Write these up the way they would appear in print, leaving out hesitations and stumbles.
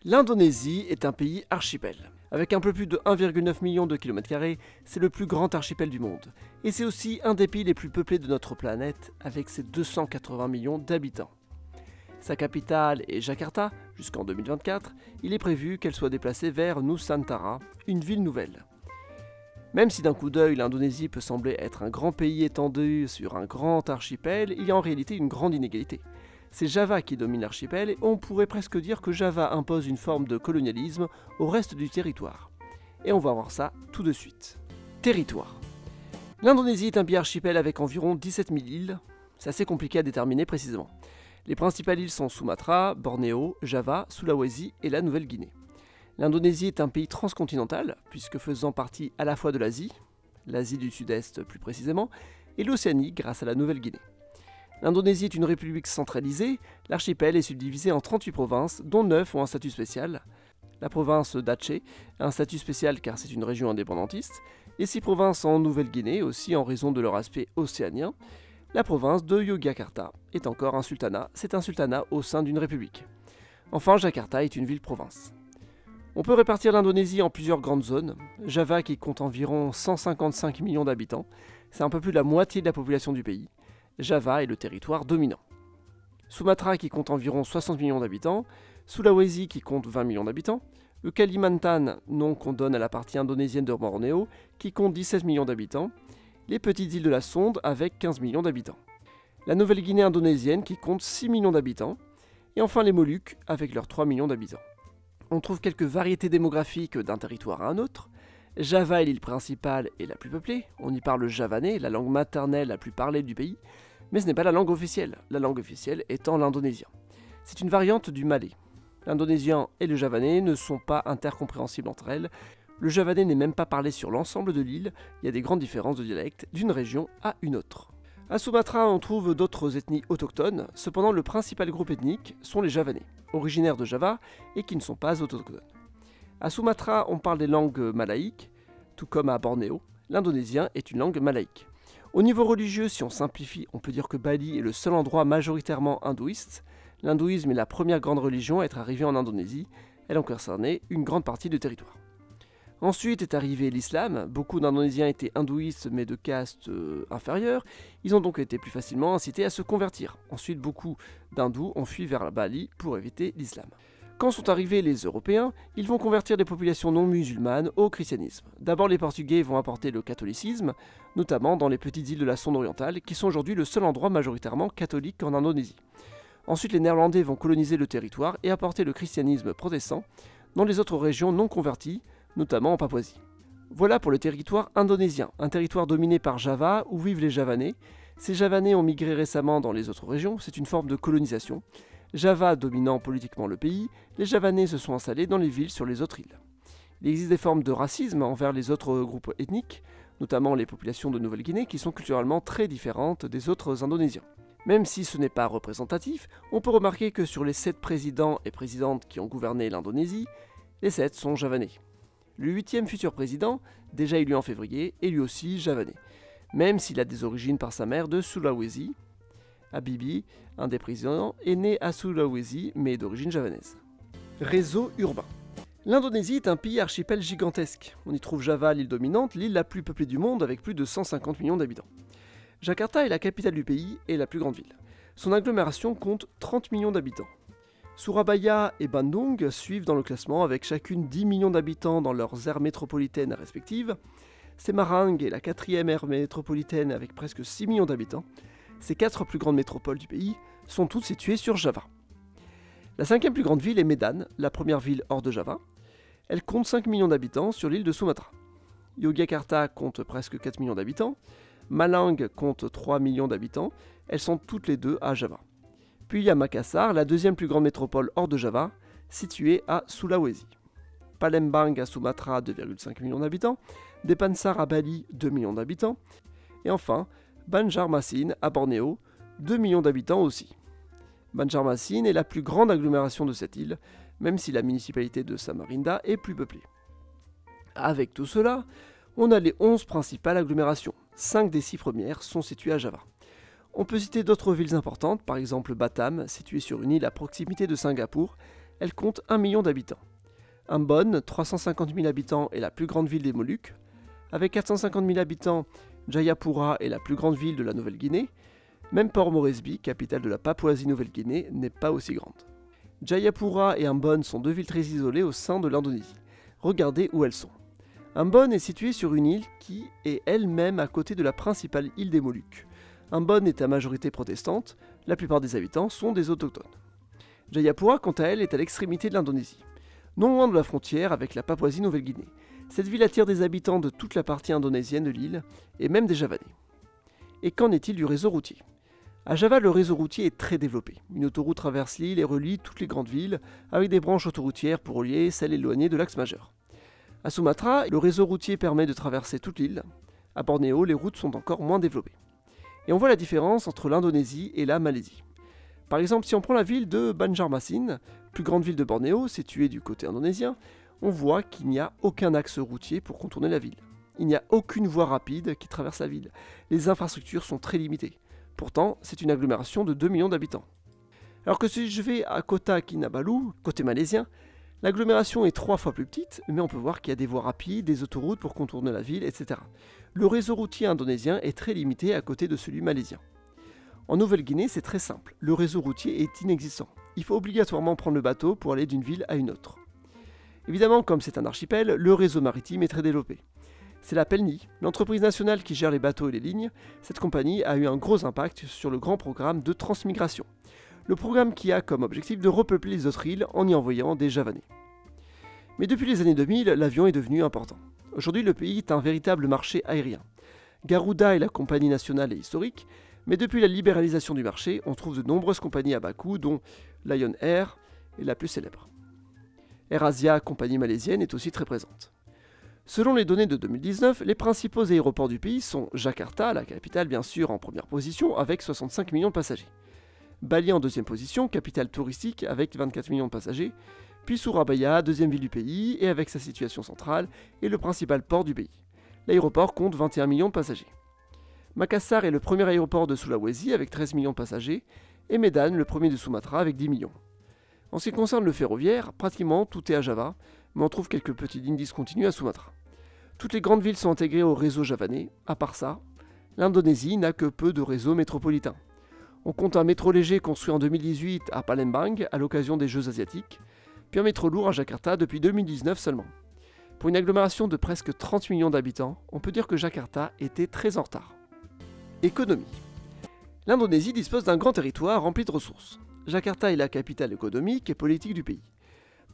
L'Indonésie est un pays archipel. Avec un peu plus de 1,9 million de km², c'est le plus grand archipel du monde. Et c'est aussi un des pays les plus peuplés de notre planète, avec ses 280 millions d'habitants. Sa capitale est Jakarta, jusqu'en 2024, il est prévu qu'elle soit déplacée vers Nusantara, une ville nouvelle. Même si d'un coup d'œil l'Indonésie peut sembler être un grand pays étendu sur un grand archipel, il y a en réalité une grande inégalité. C'est Java qui domine l'archipel et on pourrait presque dire que Java impose une forme de colonialisme au reste du territoire. Et on va voir ça tout de suite. Territoire. L'Indonésie est un pays archipel avec environ 17 000 îles, c'est assez compliqué à déterminer précisément. Les principales îles sont Sumatra, Bornéo, Java, Sulawesi et la Nouvelle-Guinée. L'Indonésie est un pays transcontinental, puisque faisant partie à la fois de l'Asie du Sud-Est plus précisément, et l'Océanie grâce à la Nouvelle-Guinée. L'Indonésie est une république centralisée, l'archipel est subdivisé en 38 provinces, dont 9 ont un statut spécial. La province d'Aceh a un statut spécial car c'est une région indépendantiste, et 6 provinces en Nouvelle-Guinée, aussi en raison de leur aspect océanien. La province de Yogyakarta est encore un sultanat, c'est un sultanat au sein d'une république. Enfin, Jakarta est une ville-province. On peut répartir l'Indonésie en plusieurs grandes zones. Java qui compte environ 155 millions d'habitants, c'est un peu plus de la moitié de la population du pays. Java est le territoire dominant. Sumatra qui compte environ 60 millions d'habitants, Sulawesi qui compte 20 millions d'habitants, le Kalimantan, nom qu'on donne à la partie indonésienne de Bornéo, qui compte 17 millions d'habitants, les petites îles de la Sonde avec 15 millions d'habitants, la Nouvelle-Guinée indonésienne qui compte 6 millions d'habitants, et enfin les Moluques avec leurs 3 millions d'habitants. On trouve quelques variétés démographiques d'un territoire à un autre. Java est l'île principale et la plus peuplée, on y parle le javanais, la langue maternelle la plus parlée du pays, mais ce n'est pas la langue officielle étant l'indonésien. C'est une variante du malais. L'indonésien et le javanais ne sont pas intercompréhensibles entre elles, le javanais n'est même pas parlé sur l'ensemble de l'île, il y a des grandes différences de dialecte d'une région à une autre. À Sumatra, on trouve d'autres ethnies autochtones, cependant le principal groupe ethnique sont les Javanais, originaires de Java et qui ne sont pas autochtones. À Sumatra, on parle des langues malaïques, tout comme à Bornéo, l'indonésien est une langue malaïque. Au niveau religieux, si on simplifie, on peut dire que Bali est le seul endroit majoritairement hindouiste. L'hindouisme est la première grande religion à être arrivée en Indonésie, elle a concerné une grande partie du territoire. Ensuite est arrivé l'islam, beaucoup d'Indonésiens étaient hindouistes mais de caste inférieure, ils ont donc été plus facilement incités à se convertir. Ensuite beaucoup d'hindous ont fui vers Bali pour éviter l'islam. Quand sont arrivés les Européens, ils vont convertir des populations non musulmanes au christianisme. D'abord les Portugais vont apporter le catholicisme, notamment dans les petites îles de la Sonde orientale, qui sont aujourd'hui le seul endroit majoritairement catholique en Indonésie. Ensuite les Néerlandais vont coloniser le territoire et apporter le christianisme protestant dans les autres régions non converties, notamment en Papouasie. Voilà pour le territoire indonésien, un territoire dominé par Java où vivent les Javanais. Ces Javanais ont migré récemment dans les autres régions, c'est une forme de colonisation. Java dominant politiquement le pays, les Javanais se sont installés dans les villes sur les autres îles. Il existe des formes de racisme envers les autres groupes ethniques, notamment les populations de Nouvelle-Guinée qui sont culturellement très différentes des autres Indonésiens. Même si ce n'est pas représentatif, on peut remarquer que sur les 7 présidents et présidentes qui ont gouverné l'Indonésie, les 7 sont Javanais. Le 8e futur président, déjà élu en février, est lui aussi javanais, même s'il a des origines par sa mère de Sulawesi. Habibie, un des présidents, est né à Sulawesi, mais d'origine javanaise. Réseau urbain. L'Indonésie est un pays archipel gigantesque. On y trouve Java, l'île dominante, l'île la plus peuplée du monde avec plus de 150 millions d'habitants. Jakarta est la capitale du pays et la plus grande ville. Son agglomération compte 30 millions d'habitants. Surabaya et Bandung suivent dans le classement avec chacune 10 millions d'habitants dans leurs aires métropolitaines respectives. Semarang est la 4e aire métropolitaine avec presque 6 millions d'habitants. Ces 4 plus grandes métropoles du pays sont toutes situées sur Java. La 5e plus grande ville est Medan, la première ville hors de Java. Elle compte 5 millions d'habitants sur l'île de Sumatra. Yogyakarta compte presque 4 millions d'habitants. Malang compte 3 millions d'habitants. Elles sont toutes les deux à Java. Puis il y a Makassar, la 2e plus grande métropole hors de Java, située à Sulawesi. Palembang à Sumatra, 2,5 millions d'habitants. Depensar à Bali, 2 millions d'habitants. Et enfin, Banjarmasin à Bornéo, 2 millions d'habitants aussi. Banjarmasin est la plus grande agglomération de cette île, même si la municipalité de Samarinda est plus peuplée. Avec tout cela, on a les 11 principales agglomérations. 5 des 6 premières sont situées à Java. On peut citer d'autres villes importantes, par exemple Batam, située sur une île à proximité de Singapour. Elle compte 1 million d'habitants. Ambon, 350 000 habitants, est la plus grande ville des Moluques. Avec 450 000 habitants, Jayapura est la plus grande ville de la Nouvelle-Guinée. Même Port Moresby, capitale de la Papouasie-Nouvelle-Guinée, n'est pas aussi grande. Jayapura et Ambon sont deux villes très isolées au sein de l'Indonésie. Regardez où elles sont. Ambon est située sur une île qui est elle-même à côté de la principale île des Moluques. Ambon est à majorité protestante, la plupart des habitants sont des autochtones. Jayapura, quant à elle, est à l'extrémité de l'Indonésie, non loin de la frontière avec la Papouasie-Nouvelle-Guinée. Cette ville attire des habitants de toute la partie indonésienne de l'île, et même des Javanais. Et qu'en est-il du réseau routier ? À Java, le réseau routier est très développé. Une autoroute traverse l'île et relie toutes les grandes villes, avec des branches autoroutières pour relier celles éloignées de l'axe majeur. À Sumatra, le réseau routier permet de traverser toute l'île. À Bornéo, les routes sont encore moins développées. Et on voit la différence entre l'Indonésie et la Malaisie. Par exemple, si on prend la ville de Banjarmasin, plus grande ville de Bornéo, située du côté indonésien, on voit qu'il n'y a aucun axe routier pour contourner la ville. Il n'y a aucune voie rapide qui traverse la ville. Les infrastructures sont très limitées. Pourtant, c'est une agglomération de 2 millions d'habitants. Alors que si je vais à Kota Kinabalu, côté malaisien, l'agglomération est 3 fois plus petite, mais on peut voir qu'il y a des voies rapides, des autoroutes pour contourner la ville, etc. Le réseau routier indonésien est très limité à côté de celui malaisien. En Nouvelle-Guinée, c'est très simple. Le réseau routier est inexistant. Il faut obligatoirement prendre le bateau pour aller d'une ville à une autre. Évidemment, comme c'est un archipel, le réseau maritime est très développé. C'est la PELNI, l'entreprise nationale qui gère les bateaux et les lignes. Cette compagnie a eu un gros impact sur le grand programme de transmigration. Le programme qui a comme objectif de repeupler les autres îles en y envoyant des Javanais. Mais depuis les années 2000, l'avion est devenu important. Aujourd'hui, le pays est un véritable marché aérien. Garuda est la compagnie nationale et historique, mais depuis la libéralisation du marché, on trouve de nombreuses compagnies à bas coût, dont Lion Air est la plus célèbre. AirAsia, compagnie malaisienne, est aussi très présente. Selon les données de 2019, les principaux aéroports du pays sont Jakarta, la capitale bien sûr en première position, avec 65 millions de passagers. Bali en deuxième position, capitale touristique avec 24 millions de passagers, puis Surabaya, deuxième ville du pays, et avec sa situation centrale, est le principal port du pays. L'aéroport compte 21 millions de passagers. Makassar est le premier aéroport de Sulawesi avec 13 millions de passagers, et Medan le premier de Sumatra avec 10 millions. En ce qui concerne le ferroviaire, pratiquement tout est à Java, mais on trouve quelques petites lignes discontinues à Sumatra. Toutes les grandes villes sont intégrées au réseau javanais, à part ça, l'Indonésie n'a que peu de réseaux métropolitains. On compte un métro léger construit en 2018 à Palembang à l'occasion des Jeux asiatiques, puis un métro lourd à Jakarta depuis 2019 seulement. Pour une agglomération de presque 30 millions d'habitants, on peut dire que Jakarta était très en retard. Économie. L'Indonésie dispose d'un grand territoire rempli de ressources. Jakarta est la capitale économique et politique du pays.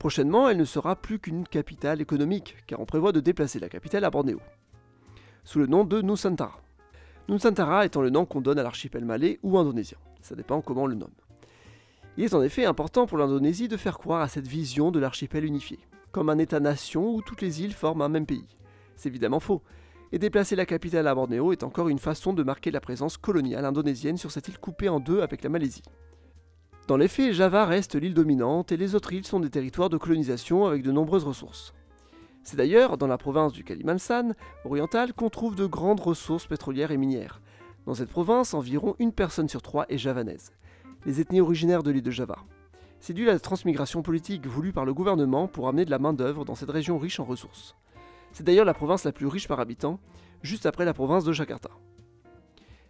Prochainement, elle ne sera plus qu'une capitale économique, car on prévoit de déplacer la capitale à Bornéo, sous le nom de Nusantara. Nusantara étant le nom qu'on donne à l'archipel malais ou indonésien, ça dépend comment on le nomme. Il est en effet important pour l'Indonésie de faire croire à cette vision de l'archipel unifié, comme un État-nation où toutes les îles forment un même pays. C'est évidemment faux, et déplacer la capitale à Bornéo est encore une façon de marquer la présence coloniale indonésienne sur cette île coupée en deux avec la Malaisie. Dans les faits, Java reste l'île dominante et les autres îles sont des territoires de colonisation avec de nombreuses ressources. C'est d'ailleurs dans la province du Kalimantan oriental qu'on trouve de grandes ressources pétrolières et minières. Dans cette province, environ 1 personne sur 3 est javanaise, les ethnies originaires de l'île de Java. C'est dû à la transmigration politique voulue par le gouvernement pour amener de la main-d'œuvre dans cette région riche en ressources. C'est d'ailleurs la province la plus riche par habitant, juste après la province de Jakarta.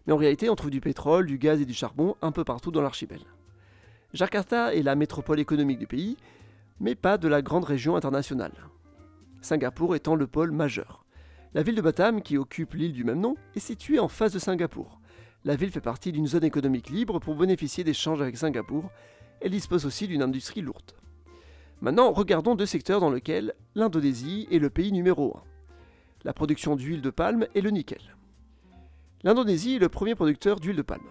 Mais en réalité, on trouve du pétrole, du gaz et du charbon un peu partout dans l'archipel. Jakarta est la métropole économique du pays, mais pas de la grande région internationale. Singapour étant le pôle majeur. La ville de Batam, qui occupe l'île du même nom, est située en face de Singapour. La ville fait partie d'une zone économique libre pour bénéficier d'échanges avec Singapour. Elle dispose aussi d'une industrie lourde. Maintenant, regardons deux secteurs dans lesquels l'Indonésie est le pays numéro 1. La production d'huile de palme et le nickel. L'Indonésie est le premier producteur d'huile de palme,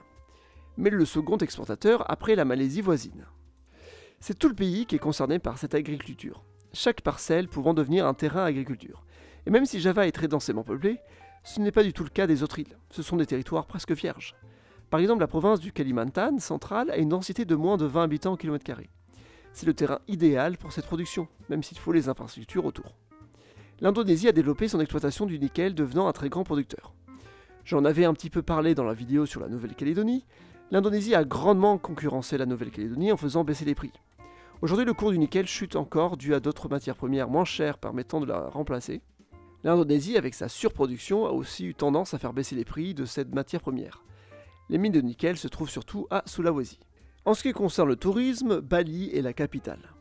mais le second exportateur après la Malaisie voisine. C'est tout le pays qui est concerné par cette agriculture, chaque parcelle pouvant devenir un terrain à agriculture. Et même si Java est très densément peuplé, ce n'est pas du tout le cas des autres îles, ce sont des territoires presque vierges. Par exemple, la province du Kalimantan central a une densité de moins de 20 habitants au km². C'est le terrain idéal pour cette production, même s'il faut les infrastructures autour. L'Indonésie a développé son exploitation du nickel, devenant un très grand producteur. J'en avais un petit peu parlé dans la vidéo sur la Nouvelle-Calédonie. L'Indonésie a grandement concurrencé la Nouvelle-Calédonie en faisant baisser les prix. Aujourd'hui, le cours du nickel chute encore dû à d'autres matières premières moins chères permettant de la remplacer. L'Indonésie, avec sa surproduction, a aussi eu tendance à faire baisser les prix de cette matière première. Les mines de nickel se trouvent surtout à Sulawesi. En ce qui concerne le tourisme, Bali est la capitale.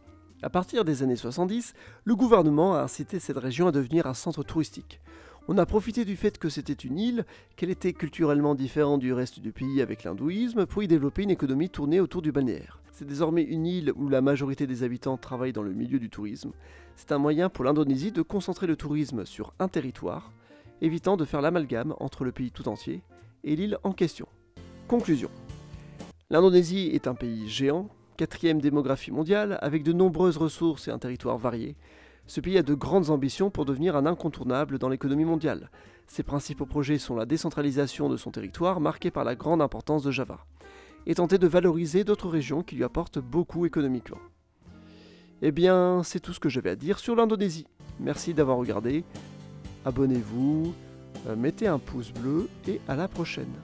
À partir des années 70, le gouvernement a incité cette région à devenir un centre touristique. On a profité du fait que c'était une île, qu'elle était culturellement différente du reste du pays avec l'hindouisme, pour y développer une économie tournée autour du balnéaire. C'est désormais une île où la majorité des habitants travaillent dans le milieu du tourisme. C'est un moyen pour l'Indonésie de concentrer le tourisme sur un territoire, évitant de faire l'amalgame entre le pays tout entier et l'île en question. Conclusion. L'Indonésie est un pays géant, 4e démographie mondiale, avec de nombreuses ressources et un territoire varié. Ce pays a de grandes ambitions pour devenir un incontournable dans l'économie mondiale. Ses principaux projets sont la décentralisation de son territoire, marqué par la grande importance de Java, et tenter de valoriser d'autres régions qui lui apportent beaucoup économiquement. Eh bien, c'est tout ce que j'avais à dire sur l'Indonésie. Merci d'avoir regardé, abonnez-vous, mettez un pouce bleu et à la prochaine.